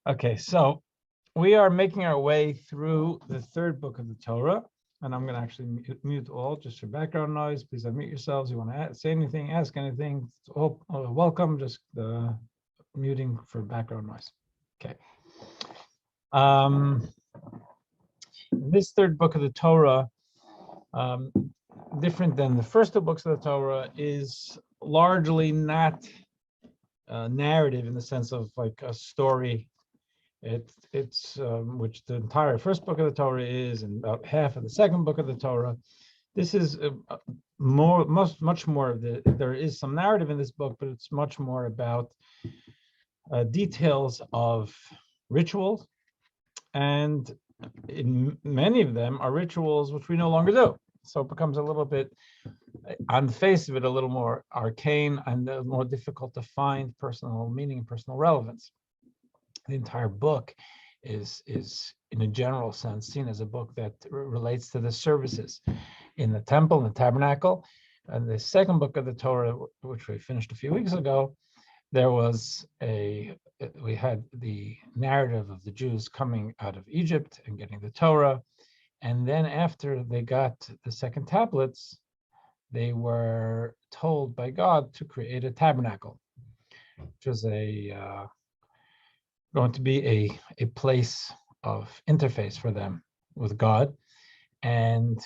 Okay, so we are making our way through the third book of the Torah, and I'm going to actually mute all just for background noise. Please unmute yourselves. You want to say anything, ask anything, it's all welcome. Just muting for background noise. Okay. This third book of the Torah, different than the first two books of the Torah, is largely not narrative in the sense of like a story. It's which the entire first book of the Torah is, and about half of the second book of the Torah. This is much more of the. There is some narrative in this book, but it's much more about details of rituals, and in many of them are rituals which we no longer do. So it becomes a little bit, on the face of it, a little more arcane and more difficult to find personal meaning and personal relevance. The entire book is in a general sense seen as a book that relates to the services in the temple and the tabernacle. And the second book of the Torah, which we finished a few weeks ago, we had the narrative of the Jews coming out of Egypt and getting the Torah. And then after they got the second tablets, they were told by God to create a tabernacle, which was going to be a place of interface for them with God. And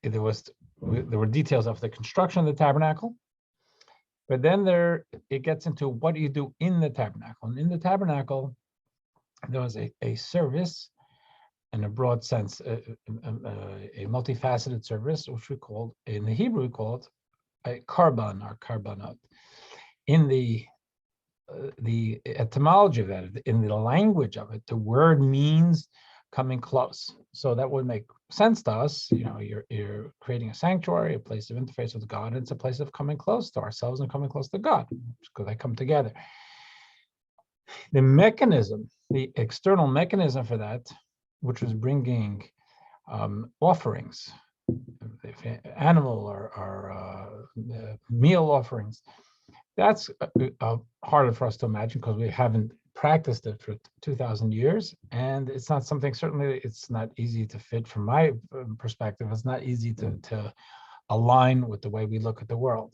there were details of the construction of the tabernacle, but then it gets into what do you do in the tabernacle. And in the tabernacle, there was a service, in a broad sense, a multifaceted service, which we called, in the Hebrew, we called a karban or karbanot. In the etymology of that, in the language of it, the word means coming close. So that would make sense to us. You know, you're creating a sanctuary, a place of interface with God. And it's a place of coming close to ourselves and coming close to God, because they come together. The mechanism, the external mechanism for that, which was bringing offerings, animal or meal offerings, that's harder for us to imagine because we haven't practiced it for 2,000 years, and it's not something, certainly it's not easy to fit from my perspective. It's not easy to align with the way we look at the world,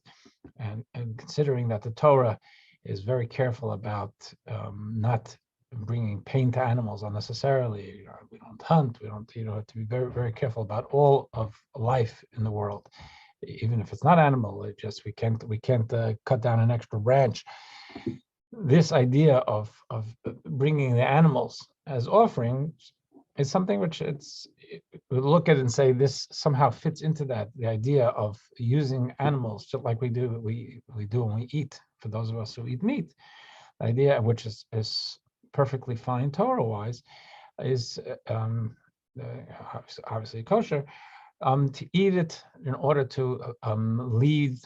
and considering that the Torah is very careful about not bringing pain to animals unnecessarily. We don't hunt, we don't, have to be very, very careful about all of life in the world. Even if it's not animal, we can't cut down an extra branch. This idea of bringing the animals as offerings is something which we look at and say this somehow fits into that, the idea of using animals just like we do when we eat. For those of us who eat meat, the idea, which is perfectly fine Torah-wise, is obviously kosher. To eat it in order to lead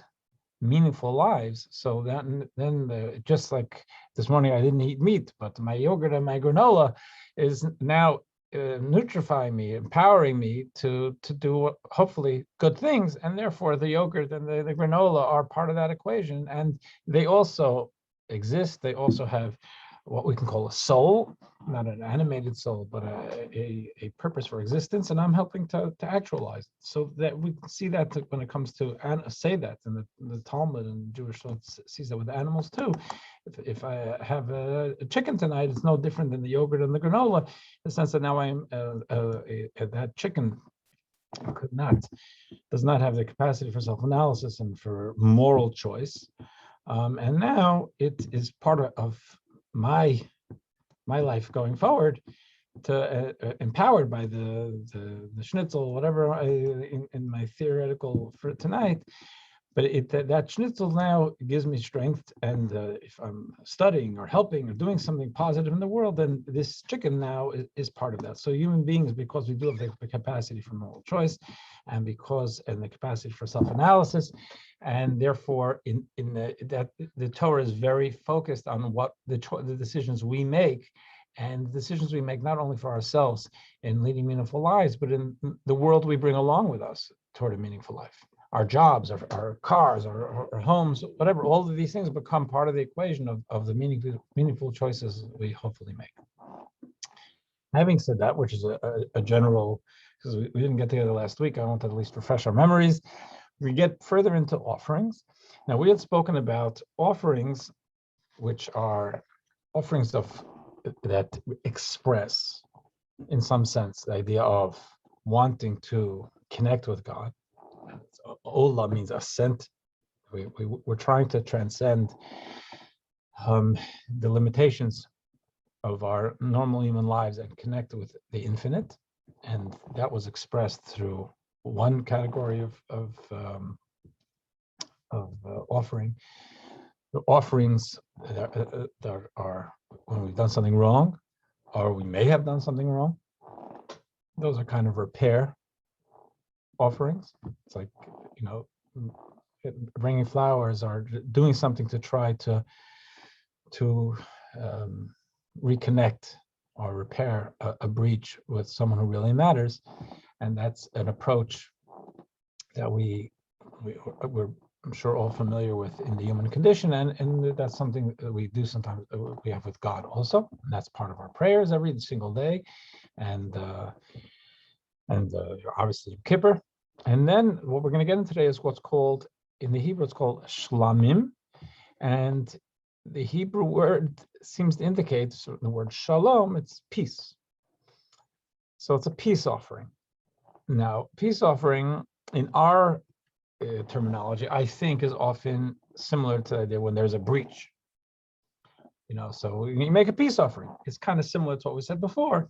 meaningful lives. So then just like this morning I didn't eat meat, but my yogurt and my granola is now nutrifying me, empowering me to do hopefully good things, and therefore the yogurt and the granola are part of that equation, and they also exist. They also have what we can call a soul, not an animated soul, but a purpose for existence, and I'm helping to actualize it. So that we see that when it comes to say that, and the Talmud and Jewish thought sees that with animals too. If I have a chicken tonight, it's no different than the yogurt and the granola, in the sense that now I'm that chicken does not have the capacity for self-analysis and for moral choice, and now it is part of my life going forward, to empowered by the schnitzel, whatever in my theoretical for tonight. But that schnitzel now gives me strength, and if I'm studying or helping or doing something positive in the world, then this chicken now is part of that. So human beings, because we do have the capacity for moral choice, and the capacity for self-analysis, and therefore the Torah is very focused on what the decisions we make, and the decisions we make not only for ourselves in leading meaningful lives, but in the world we bring along with us toward a meaningful life. Our jobs, our cars, our homes, whatever, all of these things become part of the equation of the meaningful choices we hopefully make. Having said that, which is a general, because we didn't get together last week, I want to at least refresh our memories. We get further into offerings. Now, we had spoken about offerings, which are offerings that express, in some sense, the idea of wanting to connect with God. So, Ola means ascent. We're trying to transcend the limitations of our normal human lives and connect with the infinite, and that was expressed through one category of offering. The offerings that are when we've done something wrong, or we may have done something wrong. Those are kind of repair offerings. It's like, bringing flowers or doing something to try to reconnect or repair a breach with someone who really matters. And that's an approach that we're, I'm sure, all familiar with in the human condition, and that's something that we do sometimes. We have with God also, and that's part of our prayers every single day, and obviously Yom Kippur. And then what we're going to get into today is what's called, in the Hebrew, it's called shlamim, and the Hebrew word seems to indicate, so the word shalom, it's peace. So it's a peace offering. Now, peace offering in our terminology, I think, is often similar to the idea when there's a breach. So you make a peace offering. It's kind of similar to what we said before.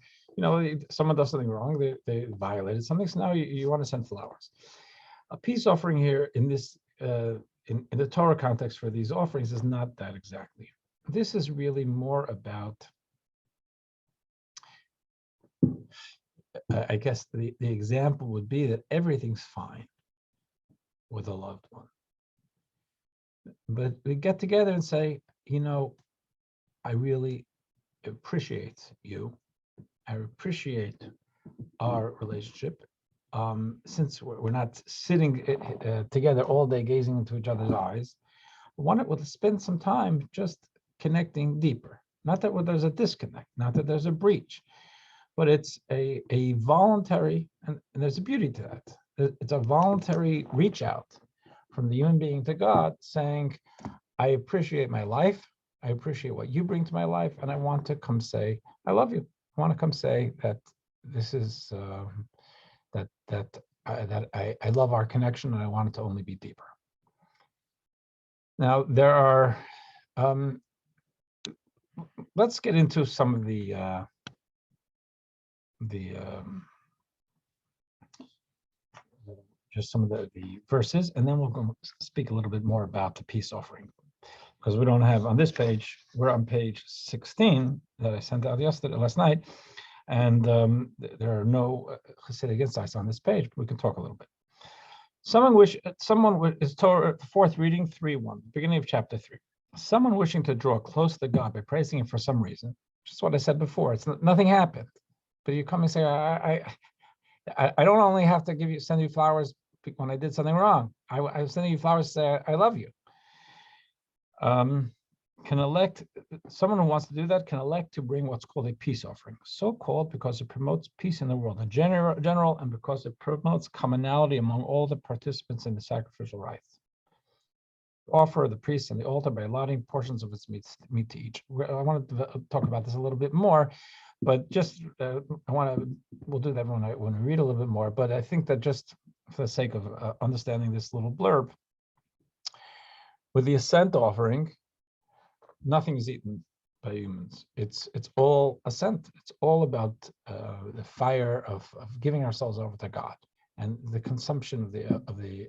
Someone does something wrong, they violated something, so now you want to send flowers. A peace offering here in this in the Torah context for these offerings is not that exactly. This is really more about, I guess the example would be that everything's fine with a loved one, but we get together and say, I really appreciate you. I appreciate our relationship. Since we're not sitting together all day gazing into each other's eyes, why not we'll spend some time just connecting deeper. Not that there's a disconnect, not that there's a breach, but it's a voluntary, and there's a beauty to that. It's a voluntary reach out from the human being to God, saying, I appreciate my life. I appreciate what you bring to my life, and I want to come say, I love you. I want to come say that this is that I love our connection, and I want it to only be deeper. Now, there are, let's get into some of the just some of the verses, and then we'll go speak a little bit more about the peace offering, because we don't have on this page. We're on page 16 that I sent out last night, and there are no Hasidic insights on this page, but we can talk a little bit. Someone is Torah, fourth reading, 3:1, beginning of chapter 3. Someone wishing to draw close to God by praising Him for some reason, just what I said before. It's nothing happened, but you come and say, I don't only have to send you flowers when I did something wrong. I'm sending you flowers to say I love you. Someone who wants to do that can elect to bring what's called a peace offering, so called because it promotes peace in the world in general, and because it promotes commonality among all the participants in the sacrificial rites. Offer the priest on the altar by allotting portions of its meat to each. I want to talk about this a little bit more, but just we'll do that when we read a little bit more. But I think that just for the sake of understanding this little blurb, with the ascent offering, nothing is eaten by humans. It's all ascent. It's all about the fire of giving ourselves over to God, and the consumption of the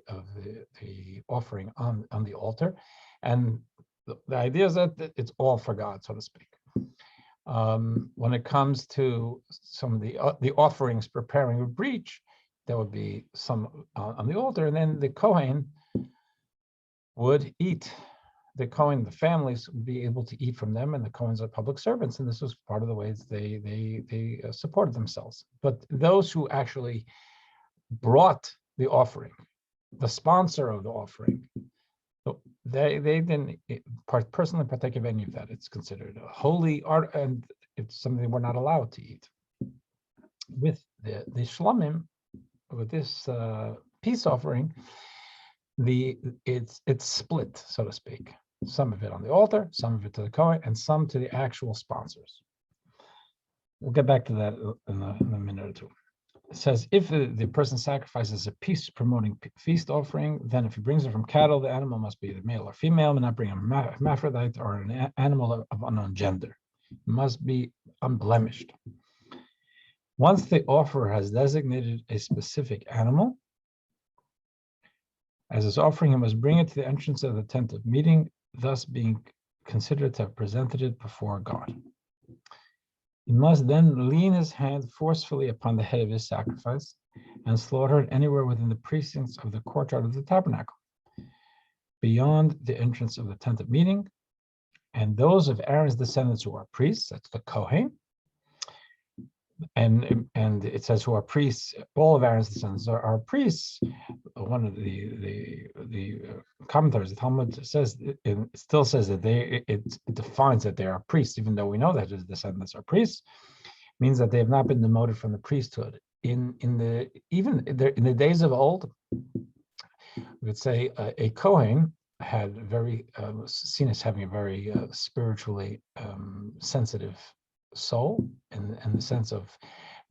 offering on the altar. And the idea is that it's all for God, so to speak. When it comes to some of the offerings preparing a breach, there would be some on the altar, and then the Kohen would eat. The Kohen, the families, would be able to eat from them, and the Kohens are public servants, and this was part of the ways they supported themselves. But those who actually brought the offering, the sponsor of the offering, they didn't personally partake of any of that. It's considered a holy art, and it's something we're not allowed to eat. with the shlomim, with this peace offering, it's split, so to speak. Some of it on the altar, some of it to the Kohen, and some to the actual sponsors. We'll get back to that in a minute or two. It says, if the person sacrifices a peace-promoting feast offering, then if he brings it from cattle, the animal must be either male or female, and not bring a hermaphrodite or an animal of unknown gender. It must be unblemished. Once the offerer has designated a specific animal as his offering, he must bring it to the entrance of the tent of meeting, thus being considered to have presented it before God. He must then lean his hand forcefully upon the head of his sacrifice and slaughter it anywhere within the precincts of the courtyard of the tabernacle, beyond the entrance of the tent of meeting, and those of Aaron's descendants who are priests, that's the Kohen, and it says who are priests, all of Aaron's descendants are priests. One of the commentaries, the Talmud says, it still says that it defines that they are priests, even though we know that his descendants are priests, means that they have not been demoted from the priesthood. In the days of old, we would say a Kohen had seen as having a very spiritually sensitive soul, in the sense of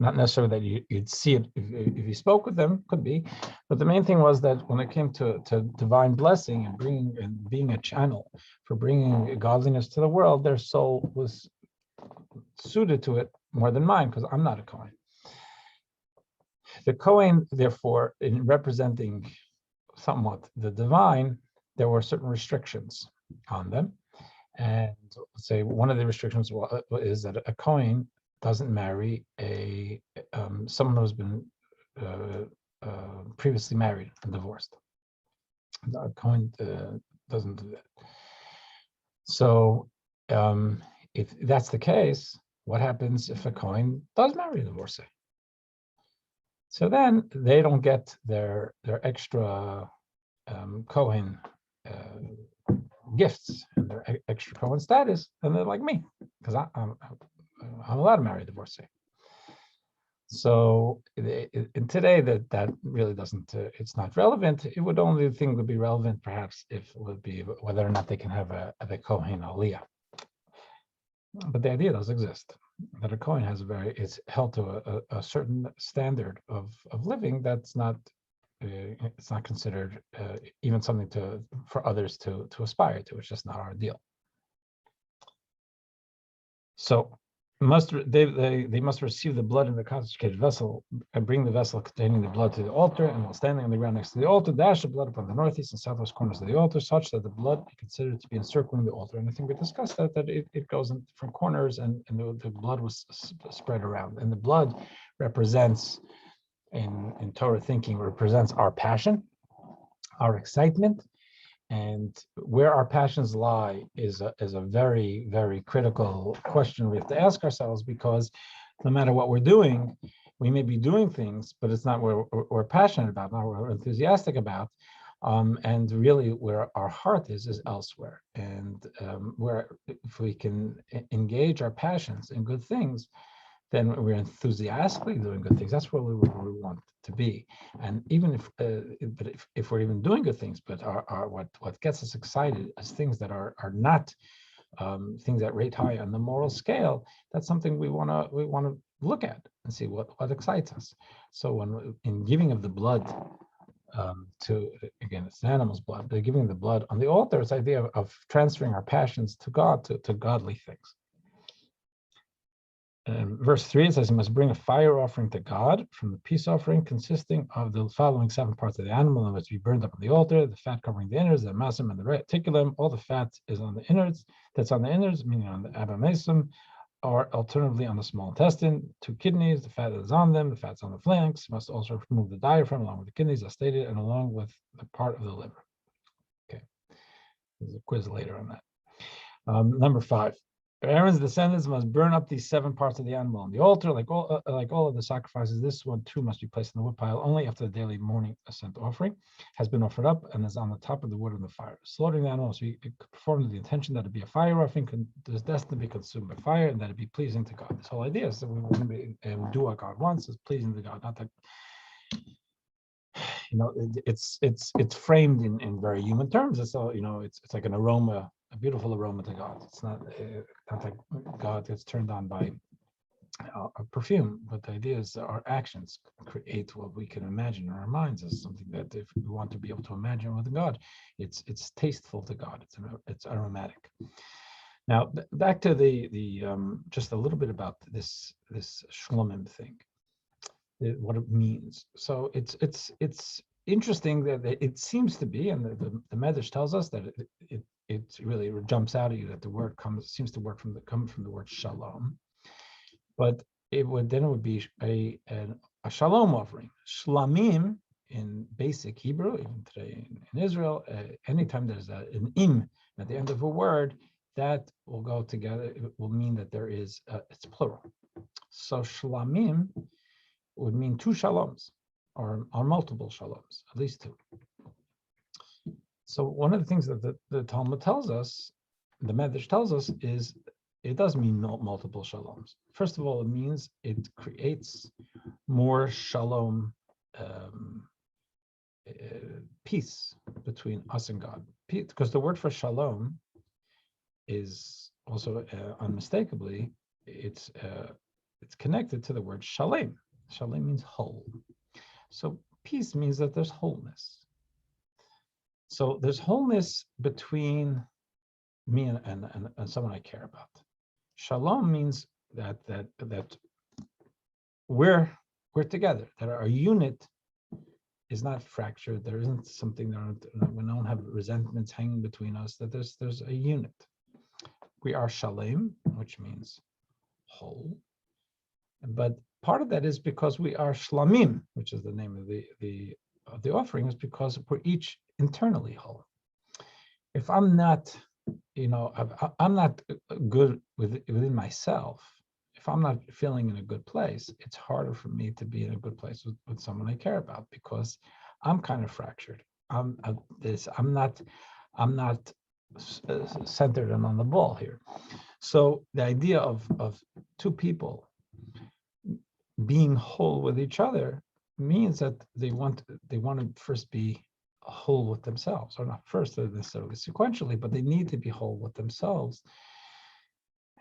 not necessarily that you'd see it if you spoke with them, could be, but the main thing was that when it came to divine blessing and being a channel for bringing godliness to the world, their soul was suited to it more than mine, because I'm not a Kohen. The Kohen, therefore, in representing somewhat the divine, there were certain restrictions on them. And let's say one of the restrictions is that a Kohen doesn't marry someone who's been previously married and divorced. A Kohen doesn't do that. So if that's the case, what happens if a Kohen does marry a divorcee? So then they don't get their extra Kohen gifts and their extra Kohen status, and they're like me, because I'm allowed to marry a divorcee. So in today that really doesn't, it's not relevant. It would only thing would be relevant perhaps if it would be whether or not they can have a Kohen aliyah. But the idea does exist, that a Kohen is held to a certain standard of living that's not, it's not considered even something for others to aspire to. It's just not our deal. So they must receive the blood in the consecrated vessel and bring the vessel containing the blood to the altar, and while standing on the ground next to the altar, dash the blood upon the northeast and southwest corners of the altar, such that the blood be considered to be encircling the altar. And I think we discussed that it goes in different corners, and the blood was spread around. And the blood represents, in Torah thinking, represents our passion, our excitement. And where our passions lie is a very, very critical question we have to ask ourselves, because no matter what we're doing, we may be doing things, but it's not what we're passionate about, not what we're enthusiastic about. And really where our heart is elsewhere. And where if we can engage our passions in good things, then we're enthusiastically doing good things. That's where we want to be. And even if we're even doing good things, but what gets us excited is things that are not things that rate high on the moral scale, that's something we want to look at and see what excites us. So when in giving of the blood again, it's an animal's blood, the giving the blood on the altar is the idea of transferring our passions to God, to godly things. Verse 3, it says, he must bring a fire offering to God from the peace offering, consisting of the following 7 parts of the animal, and must be burned up on the altar: the fat covering the innards, the masim and the reticulum. All the fat is on the innards, meaning on the abomasum, or alternatively on the small intestine. 2 kidneys, the fat is on them, the fat's on the flanks. Must also remove the diaphragm along with the kidneys, as stated, and along with the part of the liver. Okay, there's a quiz later on that. Number 5. Aaron's descendants must burn up these 7 parts of the animal on the altar, like all of the sacrifices. This one too must be placed in the wood pile only after the daily morning ascent offering has been offered up and is on the top of the wood of the fire. Slaughtering the animal must be performed with the intention that it be a fire offering, is destined to be consumed by fire, and that it be pleasing to God. This whole idea is that we want to be able to do what God wants, is pleasing to God, not that it's framed in very human terms. It's all it's like an aroma, a beautiful aroma to God. It's not like God gets turned on by a perfume, but the idea is that our actions create what we can imagine in our minds as something that if we want to be able to imagine with God, it's tasteful to God. It's aromatic. Now back to the just a little bit about this shlomim thing. What it means. So it's interesting that it seems to be, and the Medrash tells us that it really jumps out at you that the word seems to come from the word shalom, but it would be a shalom offering. Shlamim in basic Hebrew, even today in Israel, anytime there's an im at the end of a word, that will go together. It will mean that there is it's plural. So shlamim would mean 2 shaloms, or multiple shaloms, at least 2. So one of the things that the Talmud tells us, the Medrash tells us, is it does mean multiple shaloms. First of all, it means it creates more shalom, peace between us and God. Because the word for shalom is also unmistakably, it's connected to the word shalem. Shalem means whole. So peace means that there's wholeness. So there's wholeness between me and someone I care about. Shalom means that we're together, that our unit is not fractured. There isn't something we don't have resentments hanging between us, that there's a unit. We are shalem, which means whole. But part of that is because we are shlamim, which is the name of the offering, is because we're each internally whole. If I'm not, I'm not good within myself, if I'm not feeling in a good place, it's harder for me to be in a good place with someone I care about, because I'm kind of fractured. I'm not centered and on the ball here. So the idea of 2 people being whole with each other means that they want to first be whole with themselves, or not first necessarily sequentially, but they need to be whole with themselves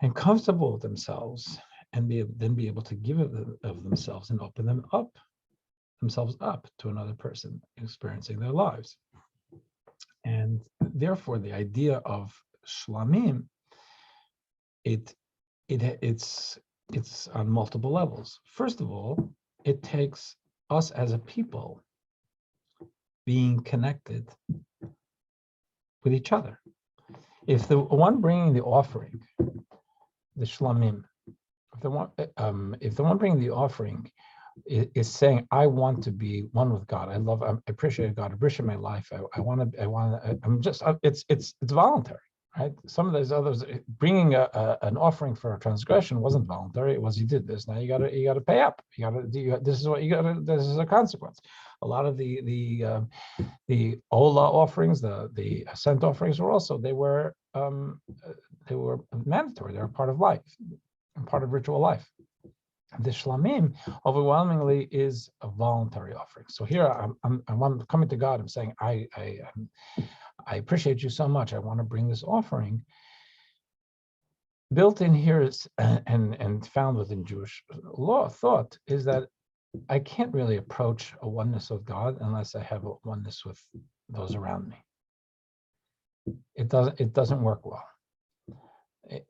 and comfortable with themselves, and be able to give of themselves and open themselves up to another person experiencing their lives. And therefore, the idea of shlamim, it's on multiple levels. First of all, it takes us as a people being connected with each other. If the one bringing the offering, the shlamim, if the one bringing the offering is saying, I want to be one with God, I appreciate God, I appreciate my life, it's voluntary. Right? Some of those others, bringing an offering for a transgression wasn't voluntary. It was, you did this. Now you got to pay up. This is what you got to. This is a consequence. A lot of the Ola offerings, the ascent offerings they were mandatory. They were part of life, part of ritual life. The shlamim overwhelmingly is a voluntary offering. So here I'm coming to God. I'm saying I appreciate you so much. I want to bring this offering. Built in here is, and found within Jewish thought, is that I can't really approach a oneness with God unless I have a oneness with those around me. It doesn't work well.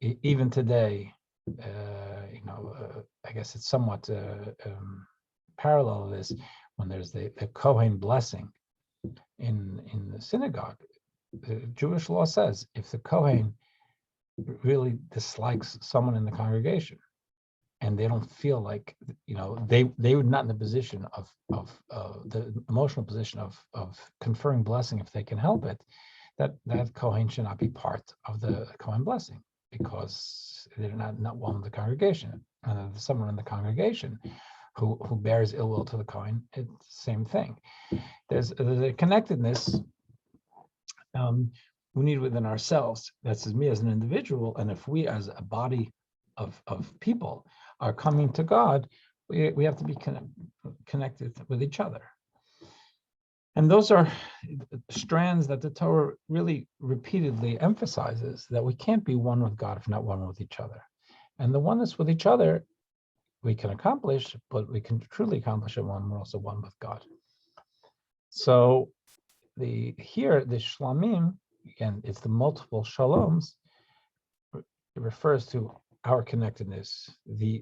Even today, I guess it's somewhat parallel to this when there's the Kohen blessing in the synagogue. The Jewish law says if the Kohen really dislikes someone in the congregation and they don't feel like, they were not in the position of the emotional position of conferring blessing if they can help it, that Kohen should not be part of the Kohen blessing, because they're not one with the congregation. And if there's someone in the congregation who bears ill will to the Kohen, it's the same thing. There's a connectedness we need within ourselves. That's me as an individual, and if we as a body of people are coming to God, we have to be connected with each other. And those are strands that the Torah really repeatedly emphasizes, that we can't be one with God if not one with each other. And the oneness with each other we can accomplish, but we can truly accomplish it when we're also one with God. So the shlamim, again, it's the multiple shaloms. It refers to our connectedness, the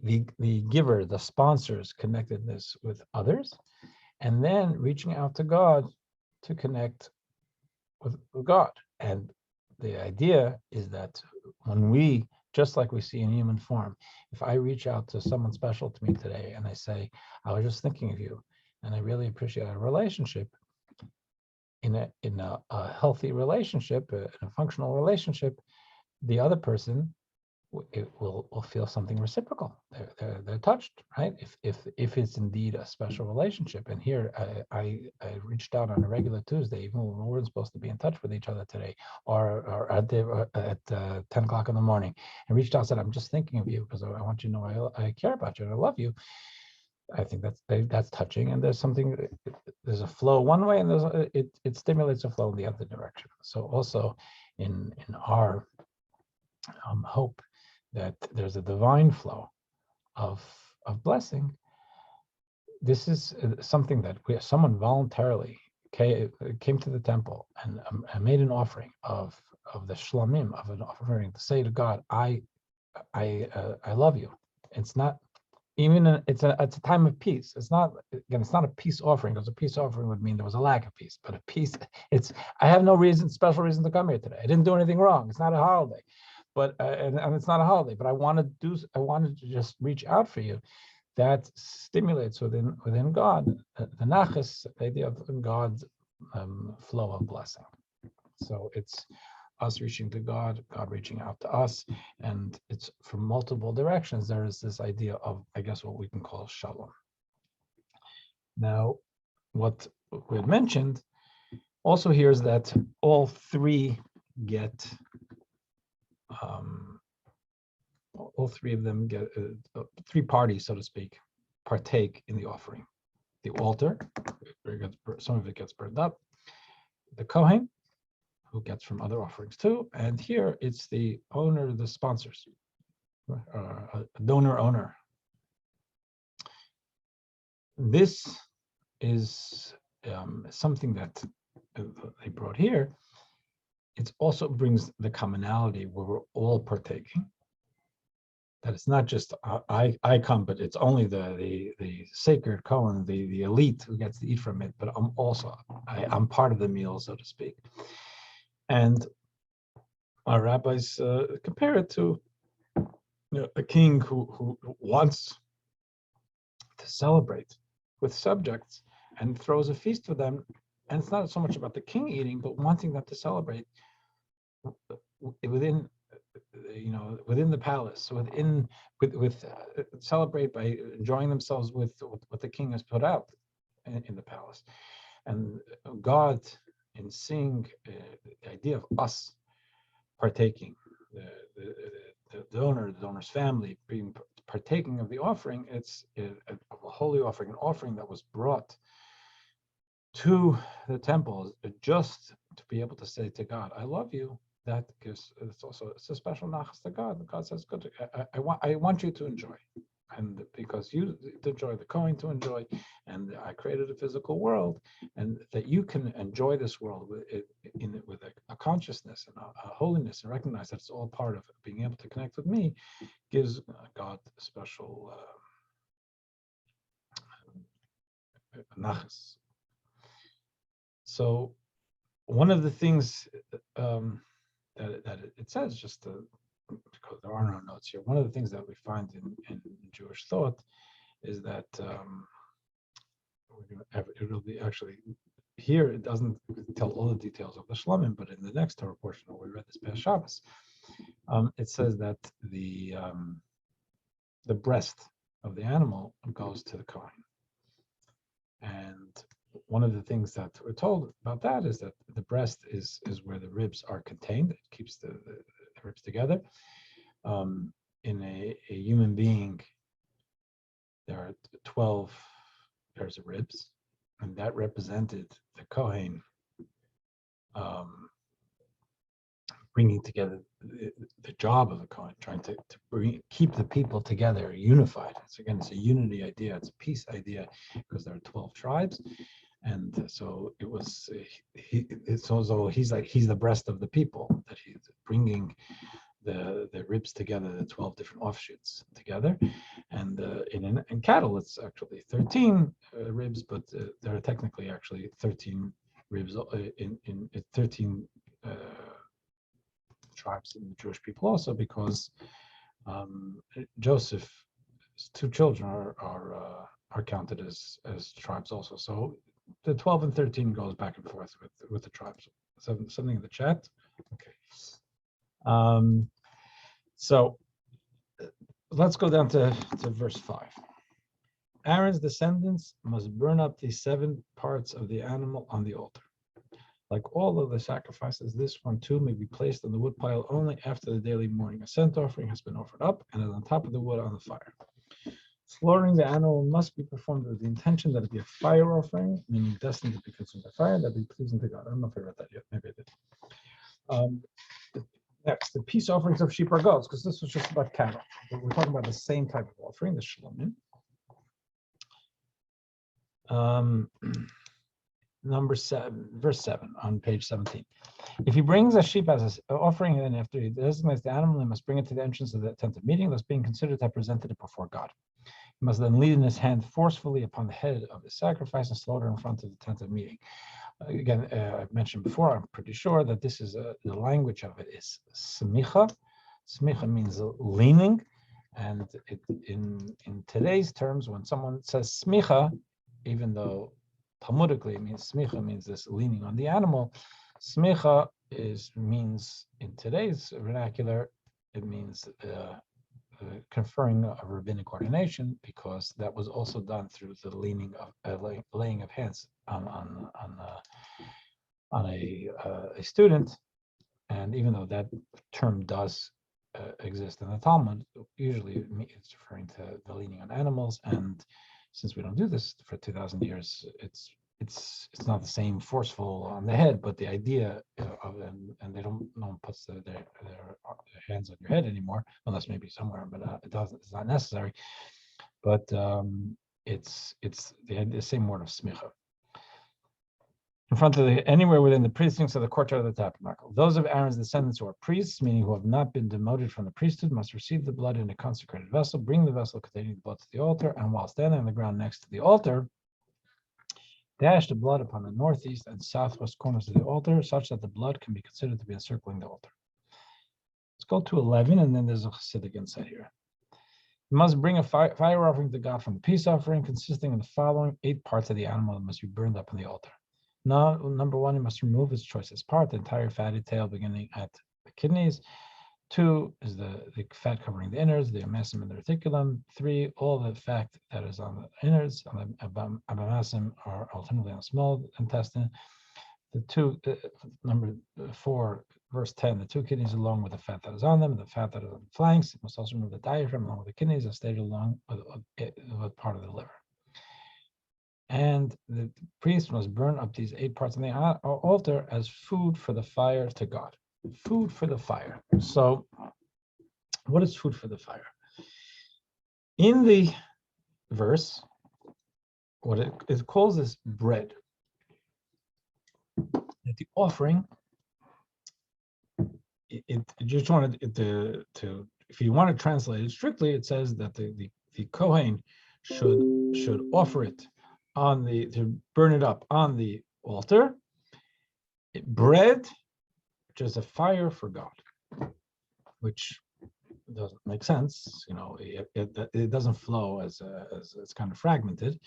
giver, the sponsor's connectedness with others, and then reaching out to God to connect with God. And the idea is that when we, just like we see in human form, if I reach out to someone special to me today and I say, I was just thinking of you, and I really appreciate our relationship, in a healthy relationship, in a functional relationship, the other person will feel something reciprocal. They're touched, right? If it's indeed a special relationship. And here I reached out on a regular Tuesday, even when we weren't supposed to be in touch with each other today, or at 10 o'clock in the morning, and reached out and said, I'm just thinking of you because I want you to know I care about you and I love you. I think that's touching, and there's a flow one way, and it stimulates a flow in the other direction. So also in our hope that there's a divine flow of blessing. This is something that someone voluntarily came to the temple and made an offering of the shlamim, of an offering to say to God, I love you. It's not even it's a time of peace. It's not a peace offering, because a peace offering would mean there was a lack of peace. But a peace, I have no special reason to come here today. I didn't do anything wrong. It's not a holiday, but and it's not a holiday. But I wanted to just reach out for you. That stimulates within God the nachas, the idea of God's flow of blessing. So it's us reaching to God, God reaching out to us, and it's from multiple directions. There is this idea of, I guess, what we can call shalom. Now, what we had mentioned also here is that all three of them get three parties, so to speak, partake in the offering. The altar, some of it gets burned up. The Kohen, who gets from other offerings too, and here it's the owner, the sponsors, a donor-owner. This is something that they brought here. It also brings the commonality where we're all partaking. That it's not just I come, but it's only the sacred Kohen, the elite who gets to eat from it. But I'm part of the meal, so to speak. And our rabbis compare it to a king who wants to celebrate with subjects and throws a feast for them. And it's not so much about the king eating, but wanting them to celebrate within the palace, celebrate by enjoying themselves with what the king has put out in the palace. And God, in seeing the idea of us partaking, the donor's family being partaking of the offering, it's a holy offering, an offering that was brought to the temple just to be able to say to God, I love you. That gives, it's a special nachas to God. God says, good, I want you to enjoy. And because you enjoy, the Kohen to enjoy, and I created a physical world, and that you can enjoy this world with a consciousness and a holiness, and recognize that it's all part of being able to connect with me, gives God a special nachas. So one of the things that it says, just because there are no notes here, one of the things that we find in Jewish thought is that it'll be actually here it doesn't tell all the details of the shlamim, but in the next Torah portion where we read this past Shabbos, it says that the breast of the animal goes to the Kohen. And one of the things that we're told about that is that the breast is where the ribs are contained. It keeps the ribs together. In a human being, there are 12 pairs of ribs, and that represented the Kohen bringing together the job of the Kohen, trying to keep the people together, unified. So again, it's a unity idea, it's a peace idea, because there are 12 tribes. And so it was, it's also, he's the breast of the people, that he's bringing the ribs together, the 12 different offshoots together. And in cattle, it's actually 13 ribs, but there are technically actually 13 ribs in 13 tribes in the Jewish people also, because Joseph's 2 children are counted as tribes also. So the 12 and 13 goes back and forth with the tribes. Something in the chat. Okay. So let's go down to verse 5. Aaron's descendants must burn up the 7 parts of the animal on the altar. Like all of the sacrifices, this one too may be placed on the wood pile only after the daily morning ascent offering has been offered up and is on top of the wood on the fire. Slaughtering the animal must be performed with the intention that it be a fire offering, meaning destined to be consumed by fire, that be pleasing to God. I don't know if I read that yet. Maybe I did. Next, the peace offerings of sheep or goats, because this was just about cattle. But we're talking about the same type of offering, the shlomim. Number 7, verse 7 on page 17. If he brings a sheep as an offering, and then after he designates the animal, he must bring it to the entrance of the tent of meeting, thus being considered to have presented it before God. He must then lead in his hand forcefully upon the head of the sacrifice and slaughter in front of the tent of meeting. Again, I've mentioned before, I'm pretty sure that this is the language of it is smicha. Smicha means leaning, and in today's terms, when someone says smicha, even though Talmudically it means smicha means this leaning on the animal, smicha means in today's vernacular, it means conferring a rabbinic ordination, because that was also done through the leaning of laying of hands on a student. And even though that term does exist in the Talmud, usually it's referring to the leaning on animals. And since we don't do this for 2,000 years, it's not the same forceful on the head, but the idea of them, and no one puts their hands on your head anymore, unless maybe somewhere, but it's not necessary. But it's the same word of smicha. In front of anywhere within the precincts of the courtyard of the tabernacle. Those of Aaron's descendants who are priests, meaning who have not been demoted from the priesthood, must receive the blood in a consecrated vessel, bring the vessel containing the blood to the altar, and while standing on the ground next to the altar, dash the blood upon the northeast and southwest corners of the altar, such that the blood can be considered to be encircling the altar. Let's go to 11, and then there's a Chassidic insight here. You must bring a fire offering to God from the peace offering, consisting of the following 8 parts of the animal that must be burned up on the altar. Now, number 1, you must remove its choicest part, the entire fatty tail beginning at the kidneys. 2 is the fat covering the innards, the amasim and the reticulum. 3, all the fat that is on the innards, on the amasim, are alternatively on the small intestine. Number 4, verse 10, the 2 kidneys along with the fat that is on them, the fat that is on the flanks. You must also remove the diaphragm along with the kidneys, as stated along with part of the liver. And the priest must burn up these 8 parts on the altar as food for the fire to God. Food for the fire. So, what is food for the fire? In the verse, what it calls this bread. At the offering, it just wanted to if you want to translate it strictly, it says that the Kohen should offer it to burn it up on the altar. Bread, which is a fire for God, which doesn't make sense. It doesn't flow as it's kind of fragmented.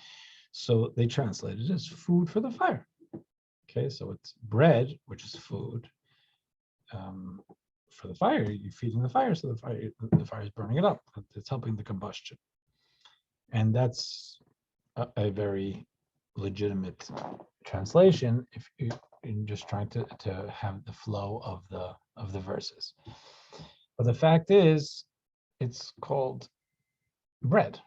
So they translated it as food for the fire. Okay, so it's bread, which is food. For the fire, you're feeding the fire, so the fire is burning it up. It's helping the combustion, and that's a very legitimate translation if you're just trying to have the flow of the verses. But the fact is, it's called bread.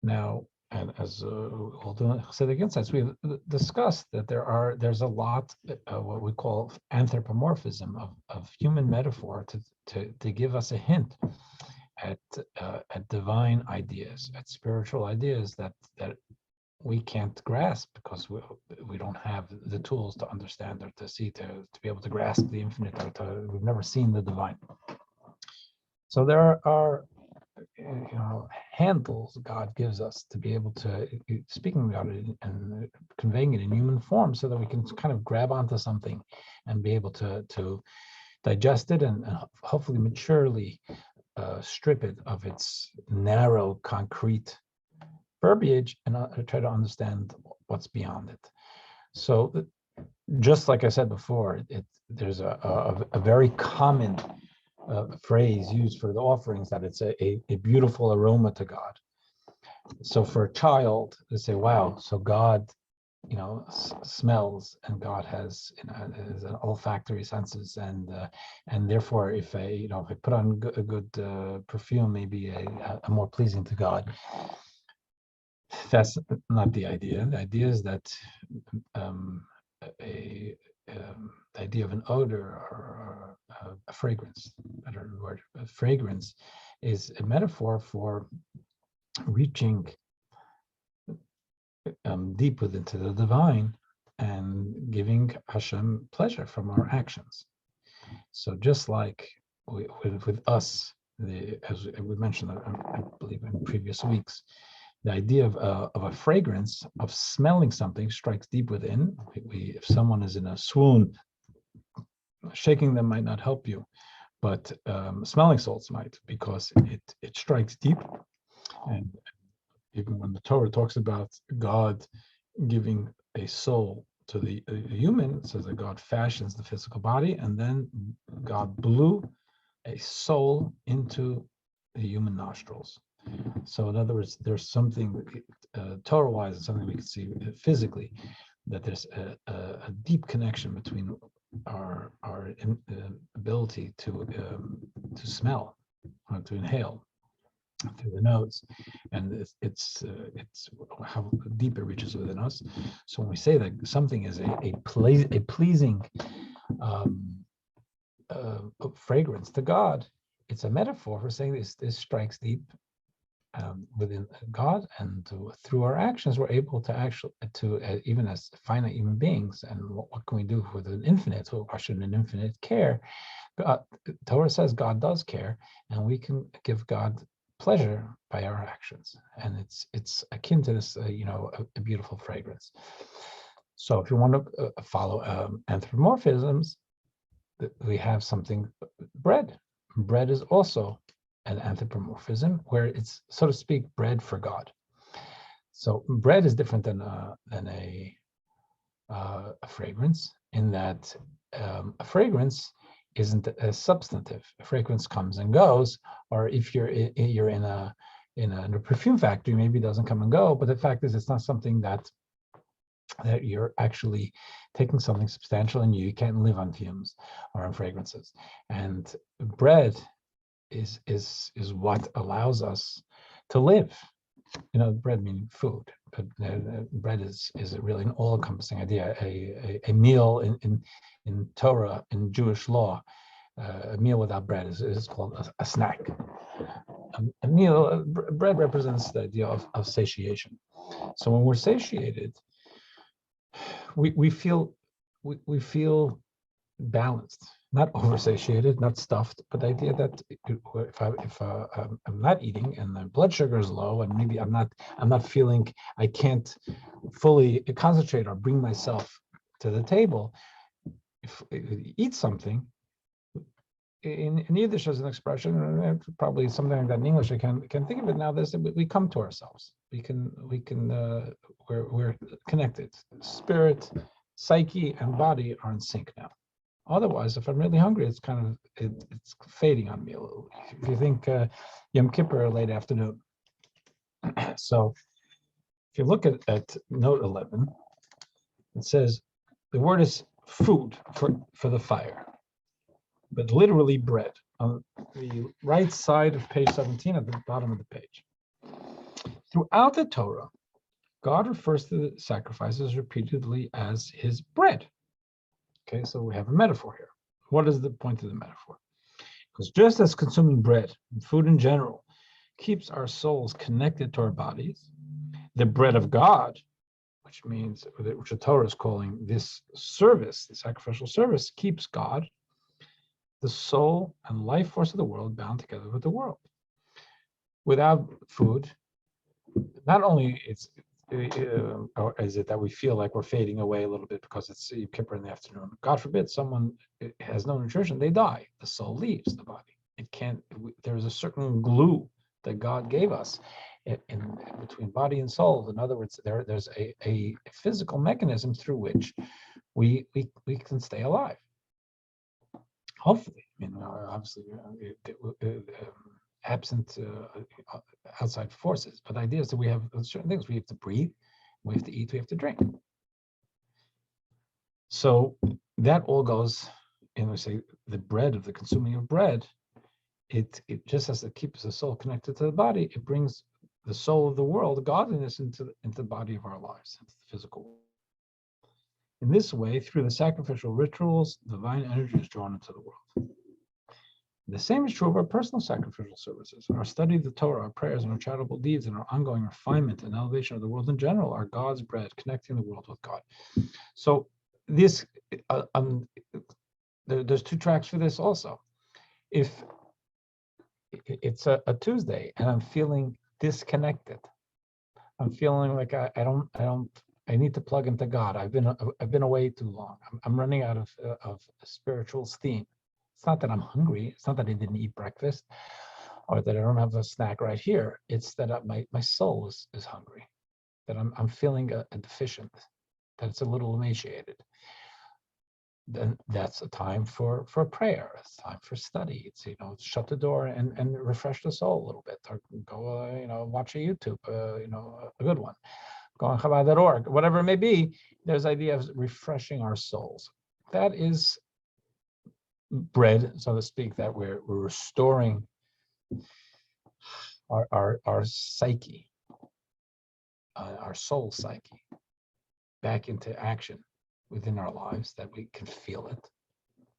Now, and as all the Hasidic insights, we've discussed that there's a lot what we call anthropomorphism of human metaphor to give us a hint at divine ideas, at spiritual ideas that we can't grasp because we don't have the tools to understand or to see to be able to grasp the infinite, or we've never seen the divine. So there are handles God gives us to be able to speaking about it and conveying it in human form, so that we can kind of grab onto something and be able to digest it and hopefully maturely strip it of its narrow, concrete verbiage and try to understand what's beyond it. So, just like I said before, there's a very common phrase used for the offerings, that it's a beautiful aroma to God. So for a child, they say, "Wow, so God, smells, and God has an olfactory senses, and therefore, if I put on a good perfume, maybe a more pleasing to God." That's not the idea. The idea is that the idea of an odor or a fragrance, better word, a fragrance, is a metaphor for reaching deep within to the divine and giving Hashem pleasure from our actions. So just like with us, as we mentioned, I believe in previous weeks, the idea of a fragrance, of smelling something, strikes deep within. If someone is in a swoon, shaking them might not help you, but smelling salts might, because it strikes deep. And even when the Torah talks about God giving a soul to the human, it says that God fashions the physical body, and then God blew a soul into the human nostrils. So in other words, there's something Torah-wise, and something we can see physically, that there's a deep connection between our ability to smell, or to inhale through the nose, and it's how deep it reaches within us. So when we say that something is a pleasing fragrance to God, it's a metaphor for saying this strikes deep within God, and through our actions, we're able to even as finite human beings. And what can we do with an infinite? So why shouldn't an infinite care? Torah says God does care, and we can give God pleasure by our actions, and it's akin to this, a beautiful fragrance. So if you want to follow anthropomorphisms, we have something, bread. Bread is also an anthropomorphism, where it's, so to speak, bread for God. So bread is different than a fragrance, in that a fragrance isn't a substantive. A fragrance comes and goes, or if you're in a perfume factory, maybe it doesn't come and go. But the fact is, it's not something that you're actually taking something substantial, and you can't live on fumes or on fragrances. And bread is what allows us to live. Bread meaning food, but bread is really an all-encompassing idea. A meal in Torah, in Jewish law, a meal without bread is called a snack. A meal, bread represents the idea of satiation. So when we're satiated, we feel balanced, not oversatiated, not stuffed, but the idea that if I'm not eating and the blood sugar is low, and maybe I'm not feeling, I can't fully concentrate or bring myself to the table. If you eat something, in Yiddish as an expression, probably something like that in English, I can think of it now. We come to ourselves. We're connected. Spirit psyche and body are in sync now. Otherwise, if I'm really hungry, it's it's fading on me a little. If you think Yom Kippur late afternoon, so if you look at note 11, it says the word is food for the fire, but literally bread on the right side of page 17 at the bottom of the page. Throughout the Torah, God refers to the sacrifices repeatedly as his bread. Okay, so we have a metaphor here. What is the point of the metaphor? Because just as consuming bread and food in general keeps our souls connected to our bodies, the bread of God, which means, which the Torah is calling this service, the sacrificial service, keeps God, the soul and life force of the world, bound together with the world. Without food, not only or is it that we feel like we're fading away a little bit because it's Yom Kippur in the afternoon. God forbid someone has no nutrition, they die. The soul leaves the body. It can't. There's a certain glue that God gave us in between body and soul. In other words, there's a physical mechanism through which we can stay alive. Hopefully, obviously, absent outside forces. But the idea is that we have certain things. We have to breathe, we have to eat, we have to drink. So that all goes, we say the bread of the consuming of bread, it just as it keeps the soul connected to the body, it brings the soul of the world, the godliness into the body of our lives, into the physical world. In this way, through the sacrificial rituals, divine energy is drawn into the world. The same is true of our personal sacrificial services. Our study of the Torah, our prayers, and our charitable deeds, and our ongoing refinement and elevation of the world in general are God's bread, connecting the world with God. So this, there's two tracks for this also. If it's a Tuesday and I'm feeling disconnected, I'm feeling like I need to plug into God. I've been away too long. I'm running out of spiritual steam. It's not that I'm hungry. It's not that I didn't eat breakfast or that I don't have a snack right here. It's that my soul is hungry, that I'm feeling a deficient, that it's a little emaciated. Then that's a time for prayer. It's time for study. It's shut the door and refresh the soul a little bit, or go watch a YouTube, a good one. Go on Chabad.org, whatever it may be. There's the idea of refreshing our souls. That is bread, so to speak, that we're restoring our psyche, our soul psyche, back into action within our lives, that we can feel it.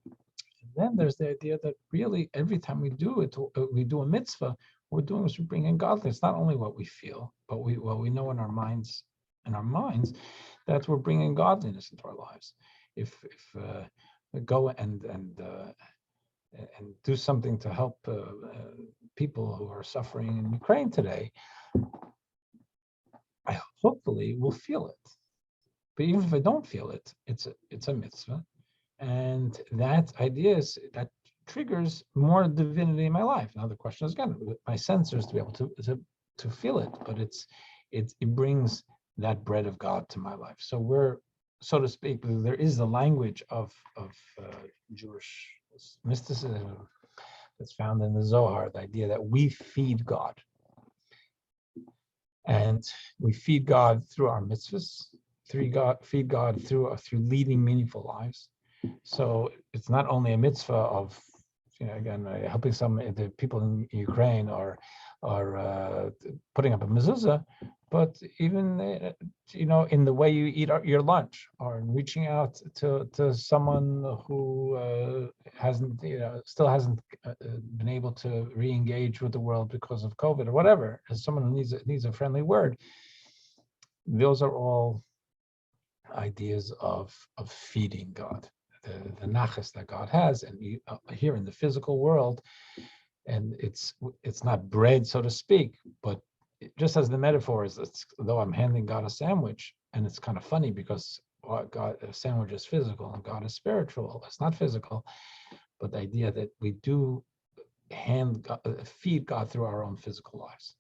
And then there's the idea that really every time we do a mitzvah, what we're doing is we're bringing godliness. Not only what we feel, but what we know in our minds, that we're bringing godliness into our lives. If we go and do something to help people who are suffering in Ukraine today, I hopefully will feel it. But even if I don't feel it, it's a mitzvah, and that idea is that triggers more divinity in my life. Now the question is again, my sensors to be able to feel it, but it brings that bread of God to my life. So we're, so to speak, there is the language of Jewish mysticism that's found in the Zohar, the idea that we feed God, and we feed God through our mitzvahs. Feed God through leading meaningful lives. So it's not only a mitzvah of, again, helping some the people in Ukraine or putting up a mezuzah, but even in the way you eat your lunch, or reaching out to someone who still hasn't been able to re-engage with the world because of COVID or whatever, as someone who needs a friendly word. Those are all ideas of feeding God, the nachas that God has, and here in the physical world, and it's not bread, so to speak, but just as the metaphor is, though I'm handing God a sandwich, and it's kind of funny because God, a sandwich is physical and God is spiritual. It's not physical, but the idea that we do feed God through our own physical lives.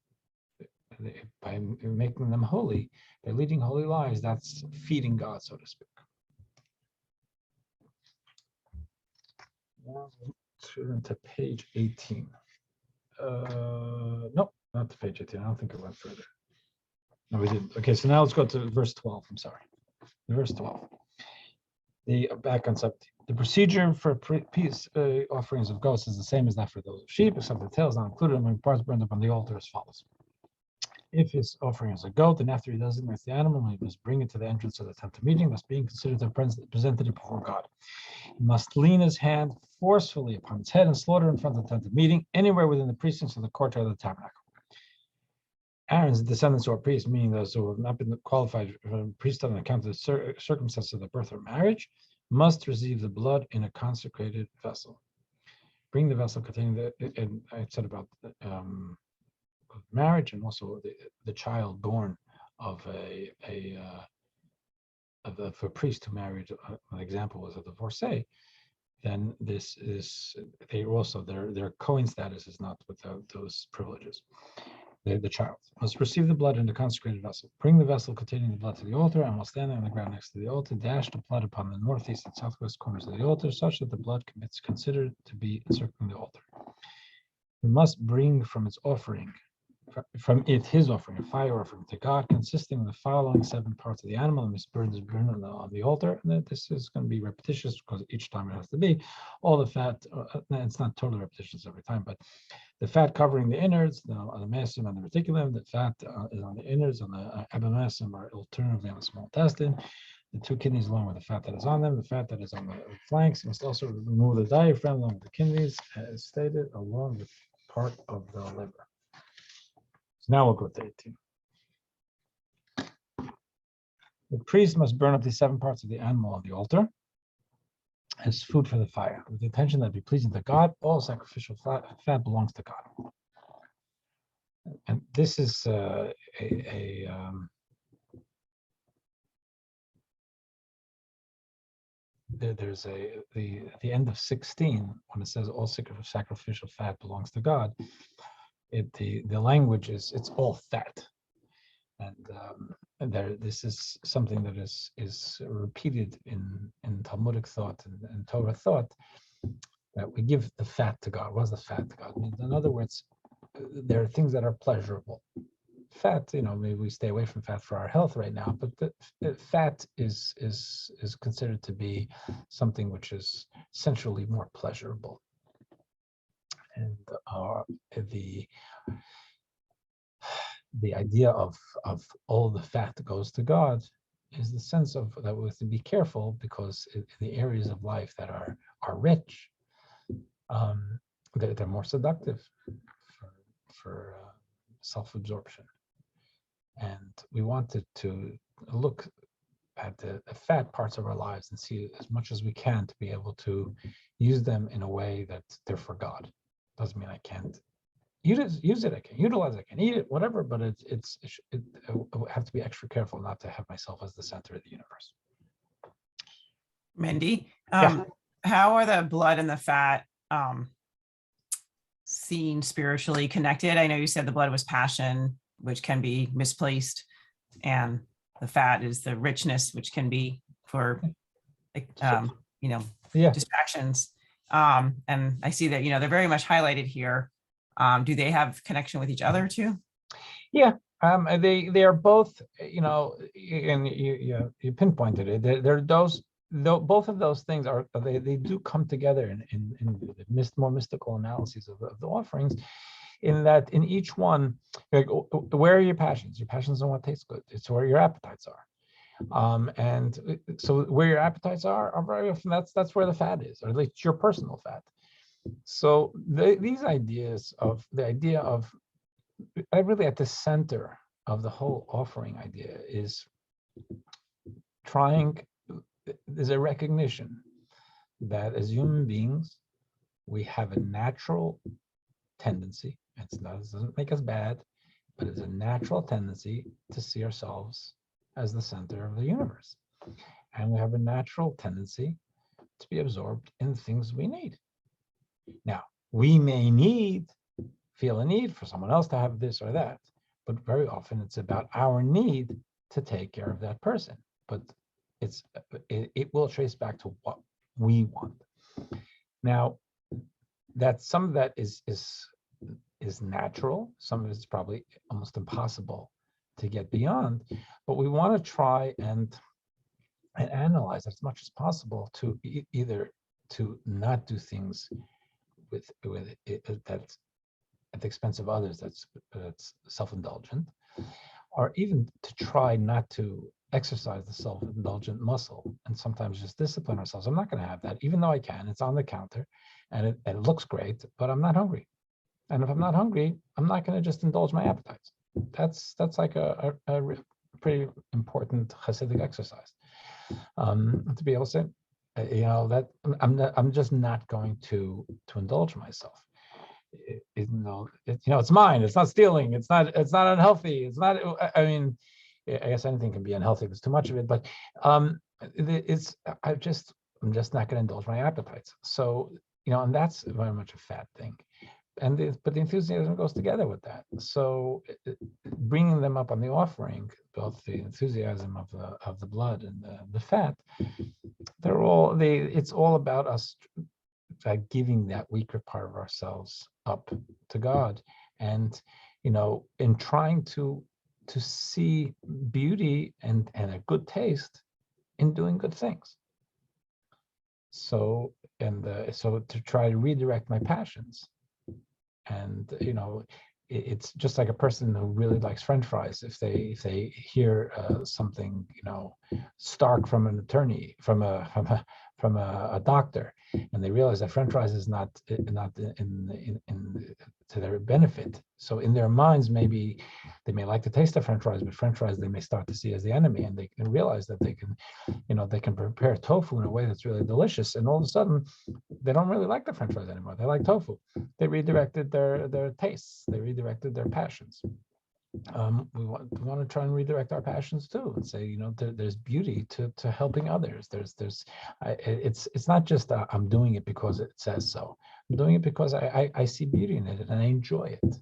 By making them holy, by leading holy lives, that's feeding God, so to speak. Now turn to page 18. No, not to page 18. I don't think it went further. No, we didn't. Okay, so now let's go to verse 12. I'm sorry. Verse 12. The back on 17. The procedure for peace offerings of goats is the same as that for those of sheep, except the tail is not included among parts burned up on the altar as follows. If his offering is a goat, then after he designates the animal, he must bring it to the entrance of the tent of meeting, thus being considered to have presented it before God. He must lean his hand forcefully upon its head and slaughter in front of the tent of meeting, anywhere within the precincts of the courtyard of the tabernacle. Aaron's descendants who are priests, meaning those who have not been qualified for priesthood on account of the circumstances of the birth or marriage, must receive the blood in a consecrated vessel. Bring the vessel containing and I said about marriage and also the child born of a priest who married. An example was a divorcee. Then this is their Cohen status is not without those privileges. The child must receive the blood in the consecrated vessel. Bring the vessel containing the blood to the altar, and while standing on the ground next to the altar, dash the blood upon the northeast and southwest corners of the altar, such that the blood is considered to be encircling the altar. He must bring from his offering, his offering, a fire offering to God, consisting of the following 7 parts of the animal, and must burn on the altar. And this is going to be repetitious because each time it has to be all the fat. It's not totally repetitious every time, but the fat covering the innards, the massum and the reticulum. The fat is on the innards, on the abomasum, or alternatively on the small intestine. The 2 kidneys along with the fat that is on them, the fat that is on the flanks. You must also remove the diaphragm along with the kidneys, as stated, along with part of the liver. So now we'll go to 18. The priest must burn up the 7 parts of the animal on the altar as food for the fire, with the intention that it be pleasing to God. All sacrificial fat belongs to God. And this is there's the end of 16 when it says all sacrificial fat belongs to God. The language is it's all fat, and this is something that is repeated in Talmudic thought and Torah thought, that we give the fat to God. What does the fat to God mean? In other words, there are things that are pleasurable. Fat, maybe we stay away from fat for our health right now, but the fat is considered to be something which is essentially more pleasurable. And the idea of all the fat that goes to God is the sense of that we have to be careful, because the areas of life that are rich, they're more seductive for self-absorption. And we wanted to look at the fat parts of our lives and see as much as we can to be able to use them in a way that they're for God. Doesn't mean I can't use it, I can utilize it, I can eat it, whatever, but I have to be extra careful not to have myself as the center of the universe. Mendy, how are the blood and the fat seen spiritually connected? I know you said the blood was passion, which can be misplaced, and the fat is the richness, which can be for distractions. And I see that they're very much highlighted here. Do they have connection with each other too? Yeah, they are both, and you pinpointed it. They're both of those things are they do come together in the more mystical analyses of the offerings, in that in each one, like, where are your passions? Your passions on what tastes good. It's where your appetites are. And so where your appetites are very often that's where the fat is, or at least your personal fat. So these ideas of the idea of really at the center of the whole offering idea is there's a recognition that as human beings, we have a natural tendency, it doesn't make us bad, but it's a natural tendency to see ourselves as the center of the universe. And we have a natural tendency to be absorbed in things we need. Now, we may feel a need for someone else to have this or that, but very often it's about our need to take care of that person. But it will trace back to what we want. Now, that some of that is natural. Some of it's probably almost impossible to get beyond, but we want to try and analyze as much as possible to either to not do things with that's at the expense of others, that's self-indulgent, or even to try not to exercise the self-indulgent muscle and sometimes just discipline ourselves. I'm not going to have that, even though I can. It's on the counter and it looks great, but I'm not hungry. And if I'm not hungry, I'm not going to just indulge my appetites. That's like a pretty important Hasidic exercise. To be able to say, that I'm just not going to indulge myself. It's mine. It's not stealing. It's not unhealthy. It's not. I mean, I guess anything can be unhealthy. There's too much of it, but I'm just not going to indulge my appetites. So and that's very much a fat thing. But the enthusiasm goes together with that. So bringing them up on the offering, both the enthusiasm of the blood and the fat, it's all about us giving that weaker part of ourselves up to God, and in trying to see beauty and a good taste in doing good things. So to try to redirect my passions. And it's just like a person who really likes French fries. If they hear something stark from an attorney, from a doctor, and they realize that French fries is not in to their benefit. So in their minds, maybe they may like the taste of French fries, but French fries they may start to see as the enemy, and they can realize that they can prepare tofu in a way that's really delicious, and all of a sudden they don't really like the French fries anymore. They like tofu. They redirected their tastes. They redirected their passions. We want to try and redirect our passions too, and say, there's beauty to helping others. It's not just I'm doing it because it says so. I'm doing it because I see beauty in it and I enjoy it.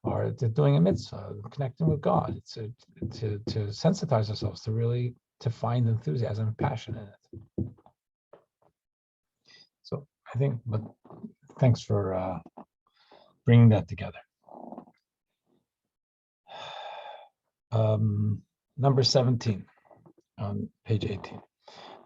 Or doing a mitzvah, connecting with God. It's to sensitize ourselves to find enthusiasm and passion in it. So I think, but thanks for bringing that together. Number 17 on page 18.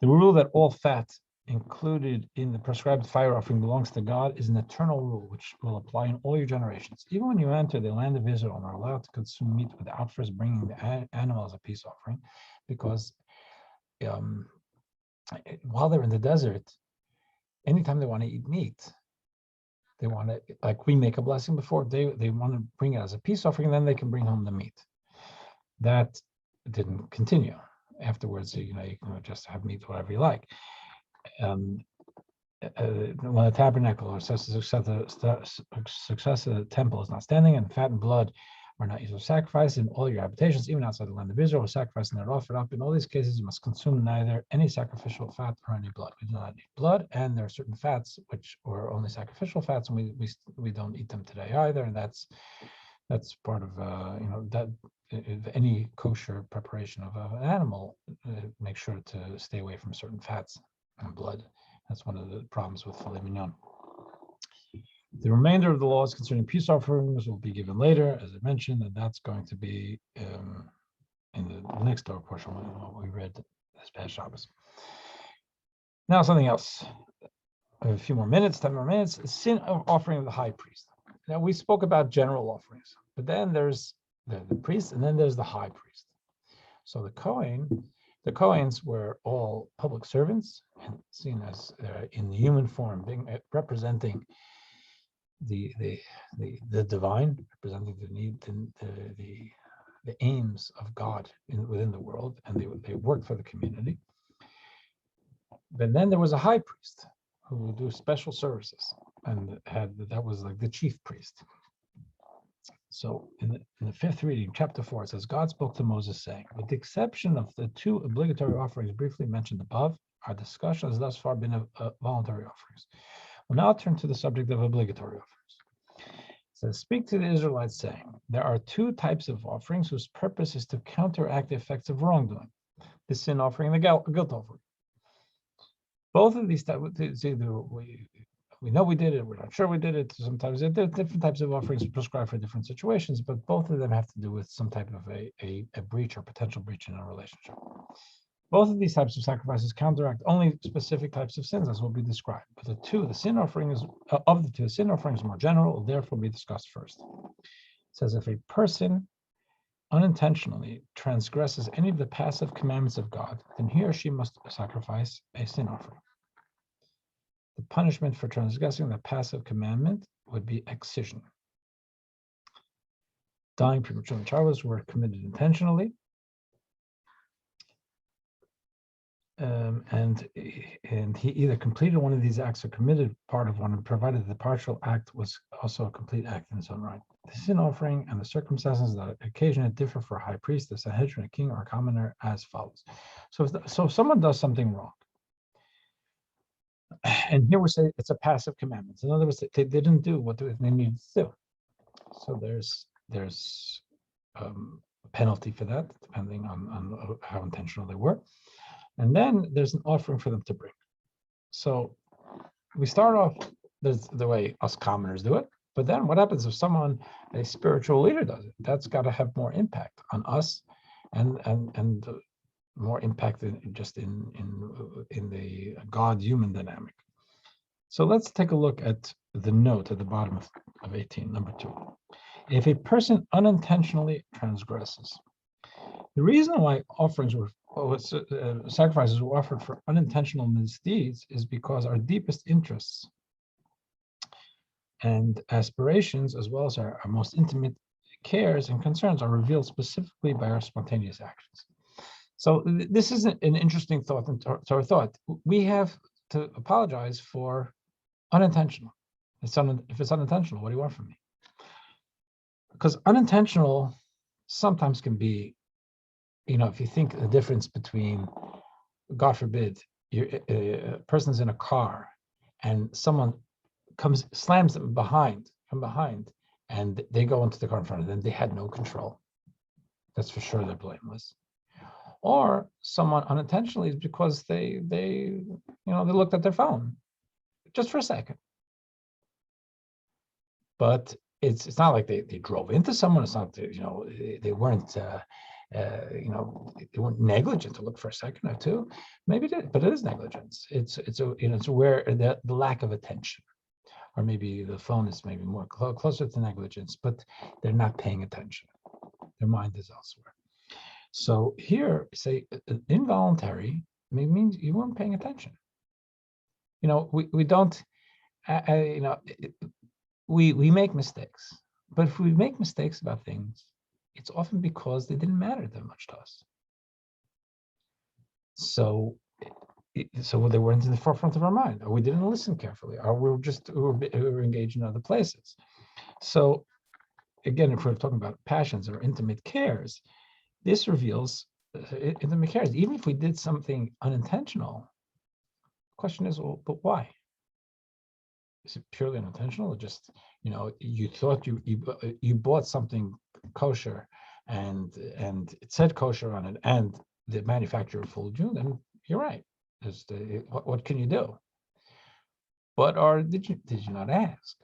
The rule that all fat included in the prescribed fire offering belongs to God is an eternal rule which will apply in all your generations. Even when you enter the land of Israel and are allowed to consume meat without first bringing the animal as a peace offering, because while they're in the desert, anytime they want to eat meat, they want to, like we make a blessing before, they want to bring it as a peace offering, and then they can bring home the meat. That didn't continue. Afterwards, you can just have meat whatever you like. When the tabernacle or success of the temple is not standing, and fat and blood are not used for sacrifice in all your habitations, even outside the land of Israel, or sacrifice and they're offered up. In all these cases, you must consume neither any sacrificial fat or any blood. We do not eat blood, and there are certain fats which are only sacrificial fats, and we don't eat them today either. And that's part of that. If any kosher preparation of an animal, make sure to stay away from certain fats and blood. That's one of the problems with filet mignon. The remainder of the laws concerning peace offerings will be given later, as I mentioned, and that's going to be in the next Torah portion, what we read this past Shabbos. Now something else. I have a few more minutes, 10 more minutes. The sin of offering of the high priest. Now we spoke about general offerings, but then there's the priest, and then there's the high priest. So the Kohanes were all public servants, and seen as in the human form, representing the divine, representing the need, the aims of God within the world, and they worked for the community. But then there was a high priest who would do special services, and that was like the chief priest. So in the fifth reading, chapter 4, it says, God spoke to Moses saying, with the exception of the two obligatory offerings briefly mentioned above, our discussion has thus far been of voluntary offerings. We'll now turn to the subject of obligatory offerings. It says, speak to the Israelites saying, there are two types of offerings whose purpose is to counteract the effects of wrongdoing, the sin offering and the guilt offering. Both of these types, we know we did it, we're not sure we did it. Sometimes there are different types of offerings prescribed for different situations, but both of them have to do with some type of a breach or potential breach in a relationship. Both of these types of sacrifices counteract only specific types of sins, as will be described. But the sin offering is more general, will therefore be discussed first. It says, if a person unintentionally transgresses any of the passive commandments of God, then he or she must sacrifice a sin offering. The punishment for transgressing the passive commandment would be excision. Dying prematurely childless were committed intentionally, and he either completed one of these acts or committed part of one, provided the partial act was also a complete act in its own right. The sin offering and the circumstances that occasion it differ for a high priest, the Sanhedrin, a king, or a commoner as follows. So if someone does something wrong, and here we say it's a passive commandment. In other words, they didn't do what they needed to do. So there's a penalty for that, depending on how intentional they were. And then there's an offering for them to bring. So we start off the way us commoners do it, but then what happens if someone, a spiritual leader, does it? That's got to have more impact on us, and more impact in the God-human dynamic. So let's take a look at the note at the bottom of 18, number 2. If a person unintentionally transgresses, the reason why sacrifices were offered for unintentional misdeeds is because our deepest interests and aspirations, as well as our most intimate cares and concerns, are revealed specifically by our spontaneous actions. So this is an interesting thought and Torah thought. We have to apologize for unintentional. If it's unintentional, what do you want from me? Because unintentional sometimes can be, if you think the difference between, God forbid, a person's in a car and someone slams them from behind, and they go into the car in front of them. They had no control. That's for sure. They're blameless. Or someone unintentionally is because they looked at their phone just for a second. But it's not like they drove into someone. It's not they weren't they weren't negligent to look for a second or two. Maybe but it is negligence. It's where the lack of attention, or maybe the phone is maybe more closer to negligence, but they're not paying attention. Their mind is elsewhere. So here, say involuntary means you weren't paying attention. We don't. We make mistakes, but if we make mistakes about things, it's often because they didn't matter that much to us. So they weren't in the forefront of our mind, or we didn't listen carefully, or we were engaged in other places. So again, if we're talking about passions or intimate cares, this reveals intimate cares. Even if we did something unintentional, the question is, well, but why? Is it purely unintentional, or just you thought you bought something kosher and it said kosher on it, and the manufacturer fooled you? Then you're right. What can you do? But did you not ask?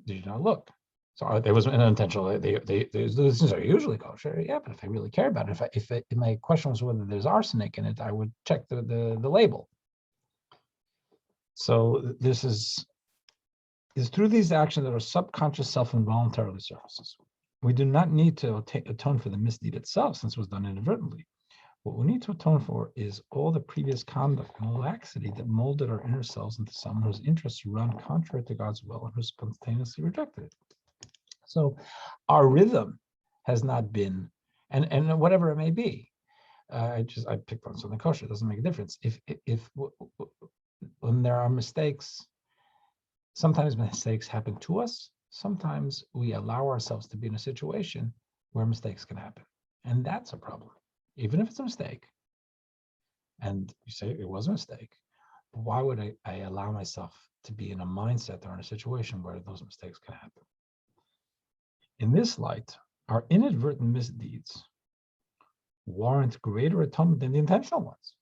Did you not look? So there was unintentional. These things are usually kosher, yeah. But if I really care about it, if my question was whether there's arsenic in it, I would check the label. So this is through these actions that are subconscious, self-involuntarily surfaces. We do not need to atone for the misdeed itself, since it was done inadvertently. What we need to atone for is all the previous conduct and laxity that molded our inner selves into someone whose interests run contrary to God's will and who spontaneously rejected it. So our rhythm has not been, and whatever it may be. I picked on something kosher. It doesn't make a difference. If when there are mistakes, sometimes mistakes happen to us. Sometimes we allow ourselves to be in a situation where mistakes can happen, and that's a problem. Even if it's a mistake, and you say it was a mistake, why would I allow myself to be in a mindset or in a situation where those mistakes can happen? In this light, our inadvertent misdeeds warrant greater atonement than the intentional ones.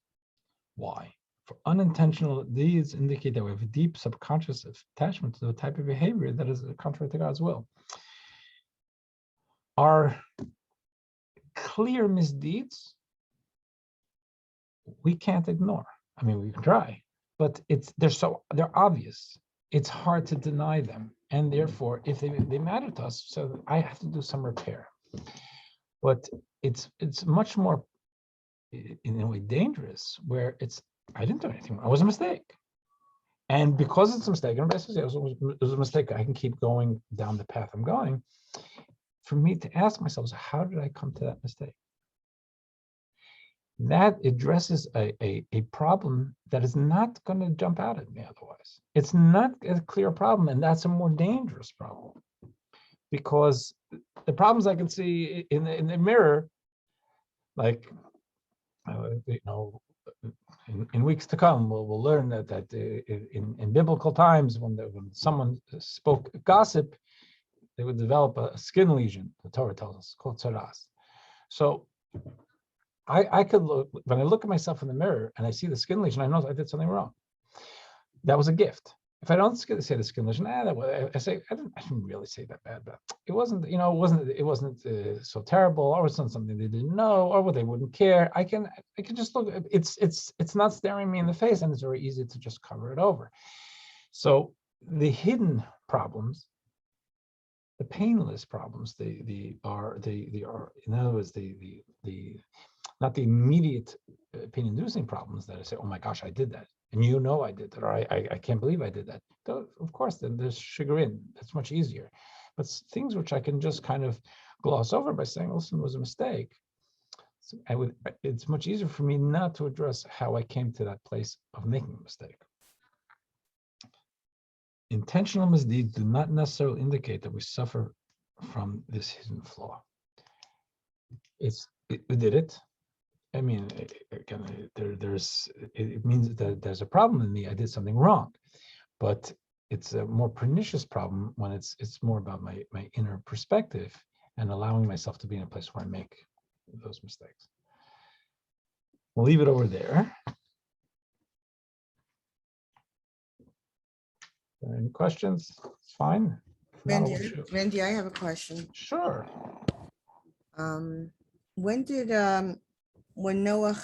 Why? For unintentional deeds indicate that we have a deep subconscious attachment to the type of behavior that is contrary to God's will. Our clear misdeeds, we can't ignore. I mean, we can try, but they're obvious. It's hard to deny them, and therefore, if they matter to us, so I have to do some repair. But it's much more, in a way, dangerous, where I didn't do anything. It was a mistake, and because it's a mistake, and it was a mistake, I can keep going down the path I'm going. For me to ask myself, so how did I come to that mistake? That addresses a problem that is not going to jump out at me otherwise. It's not a clear problem, and that's a more dangerous problem, because the problems I can see in the mirror, like in weeks to come, we'll learn that in biblical times, when someone spoke gossip, they would develop a skin lesion. The Torah tells us, called tzaras. So I could look, when I look at myself in the mirror and I see the skin lesion, I know I did something wrong. That was a gift. If I don't say the skin lesion, I say I didn't really say that bad, but it wasn't, it wasn't so terrible, or it wasn't something they didn't know, or they wouldn't care. I can just look. It's not staring me in the face, and it's very easy to just cover it over. So the hidden problems, the painless problems, they are in other words, the not the immediate pain-inducing problems that I say, oh my gosh, I did that, and I did that, or I can't believe I did that. Of course, then there's chagrin. That's much easier. But things which I can just kind of gloss over by saying, listen, it was a mistake. So it's much easier for me not to address how I came to that place of making a mistake. Intentional misdeeds do not necessarily indicate that we suffer from this hidden flaw. We did it. I mean, again, it means that there's a problem in me. I did something wrong, but it's a more pernicious problem when it's more about my inner perspective and allowing myself to be in a place where I make those mistakes. We'll leave it over there. Any questions? It's fine. Mendy, I have a question. Sure. When Noah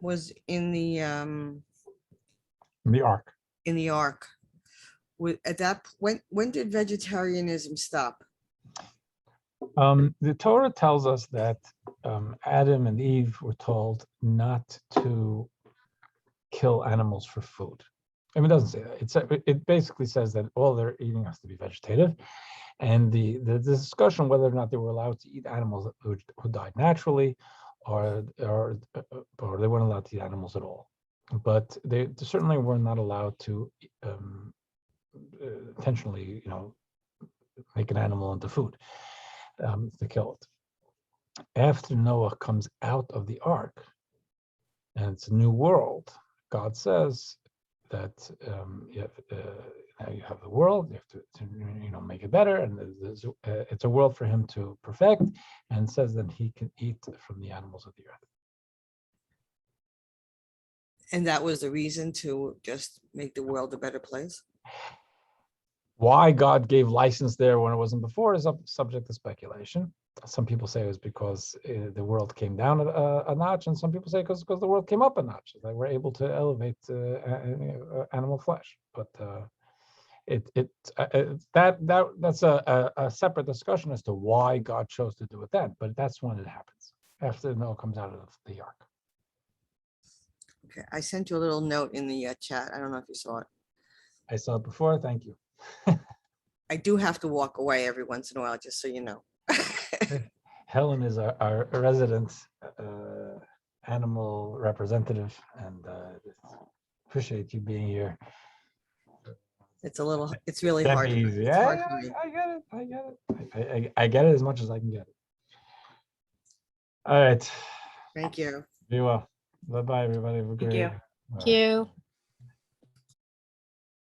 was in the ark. When did vegetarianism stop? The Torah tells us that Adam and Eve were told not to kill animals for food. I mean, it doesn't say that. It basically says that all their eating has to be vegetative, and the discussion whether or not they were allowed to eat animals who died naturally, or they weren't allowed to eat animals at all. But they certainly were not allowed to intentionally, make an animal into food, to kill it. After Noah comes out of the ark, and it's a new world, God says that now you have the world, you have to make it better, and it's a world for him to perfect, and says that he can eat from the animals of the earth. And that was the reason to just make the world a better place? Why God gave license there when it wasn't before is subject to speculation. Some people say it was because the world came down a notch, and some people say because the world came up a notch. They were able to elevate animal flesh. But that's a separate discussion as to why God chose to do it then. But that's when it happens, after Noah comes out of the ark. Okay, I sent you a little note in the chat. I don't know if you saw it. I saw it before. Thank you. I do have to walk away every once in a while, just so you know. Helen is our resident animal representative, and appreciate you being here. It's really hard. Easy. It's hard for me. I get it as much as I can get it. All right. Thank you. Be well. Bye-bye, everybody. Thank you. Bye. Thank you.